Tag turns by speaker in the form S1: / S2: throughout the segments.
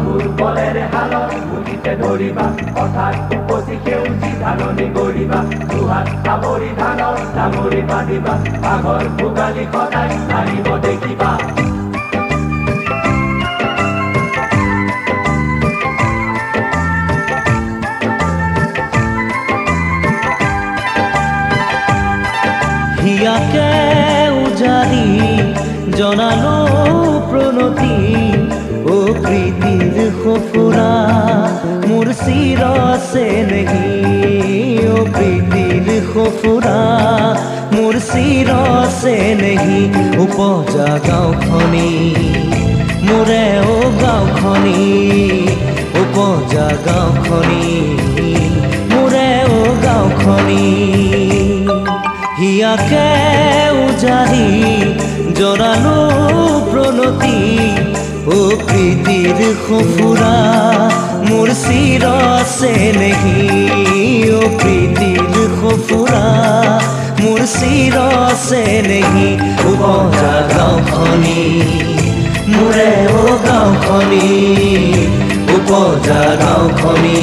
S1: বাহুৰ বলেৰে হালত বুজিতে ধৰিবা অৰ্থাৎ উপচি সেউজী ধাননি গৰিবা দুহাত সামৰি ধানৰ ডাঙৰি বান্ধিবা বাঘৰ ভোগালী সদায় আহিব দেখিবা
S2: হিয়াকে উজাৰি জনালো প্ৰণতি ও প্ৰীতিৰ সফুৰা মোৰ চিৰ আছে নেকি ও প্ৰীতিৰ সফুৰা মোৰ চিৰ আছে নেকি উপজা গাঁওখনি মোৰে ও গাঁওখনি উপজা গাঁওখনি মোৰে ও গাঁওখনি হিয়াকে উজাৰি জনালো প্ৰণতি ও প্ৰীতিৰ সফুৰা মোৰ চিৰ আছে নেকি ও প্ৰীতিৰ সফুৰা মোৰ চিৰ আছে নেকি উপজা গাঁওখনি মোৰে ও গাঁওখনি উপজা গাঁওখনি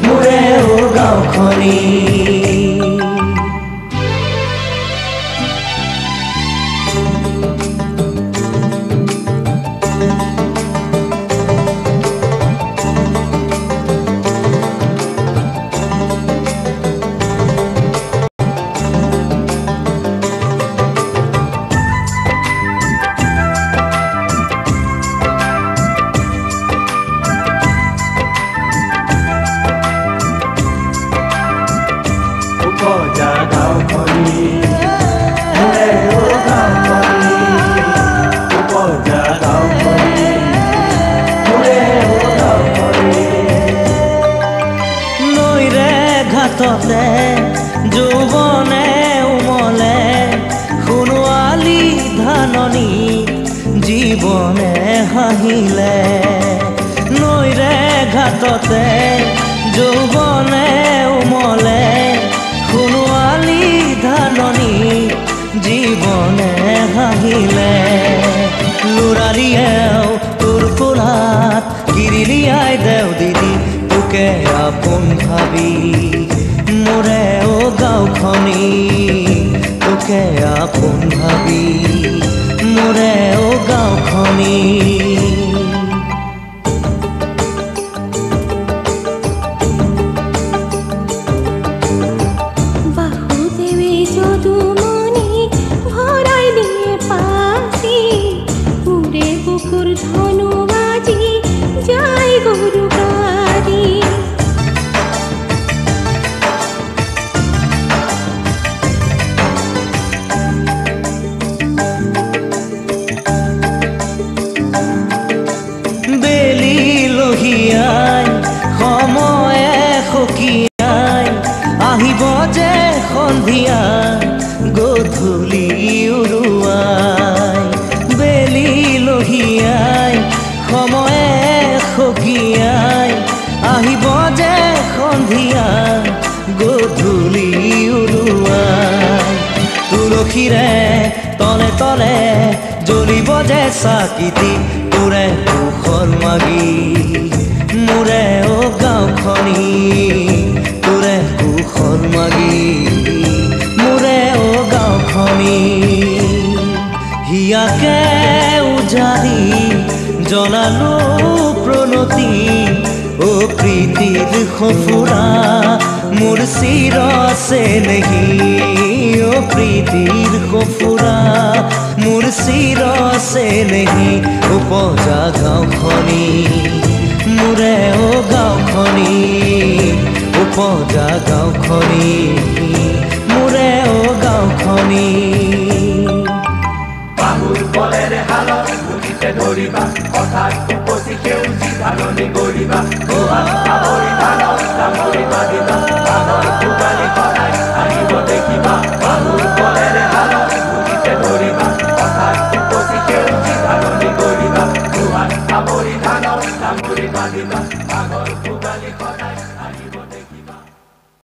S2: মোৰে ও গাঁওখনি ঘাটতে যৌৱনে উমলে সোণোৱালী ধাননি জীৱনে হাঁহিলে নৈৰে ঘাটতে যৌৱনে উমলে সোণোৱালী ধাননি জীৱনে হাঁহিলে লৰালিয়েও তোৰ কোলাত কিৰিলিয়াই দেও দিদি তোকে আপোন ভাবি মোৰে ও গাঁওখনি তোকে আপোন ভাবি মোৰে ও গাঁওখনি
S3: বাহুদেৱে যদুমণি ভৰাই দিয়ে পাছি উৰে বুকুৰ ধনু বাজি যায় গৰু গাড়ী
S2: বেলি লহিয়াই সময়ে সকিয়াই আহিব যে সন্ধিয়া গধূলি উৰুৱাই বেলি লহিয়াই সময়ে সকিয়াই আহিব যে সন্ধিয়া গধূলি উৰুৱাই তুলসীৰে তলে তলে জ্বলিব যে চাকিটি তোৰে কুশল মাগি মোৰে ও গাঁওখনি তোৰে কুশল মাগি মোৰে ও গাঁওখনি হিয়াকে উজাৰি জনালো প্ৰণতি ও প্ৰীতিৰ সফুৰা মোৰ চিৰ আছে নেকি ও প্ৰীতিৰ সফুৰা মোৰ চিৰ আছে নেকি উপজা গাঁওখনি মোৰে ও গাঁওখনি উপজা গাঁওখনি মোৰে ও গাঁওখনি
S1: বাহুৰ বলেৰে হালত বুজিতে ধৰিবা অৰ্থাৎ উপচি সেউজী ধাননি গৰিবা দুহাত সামৰি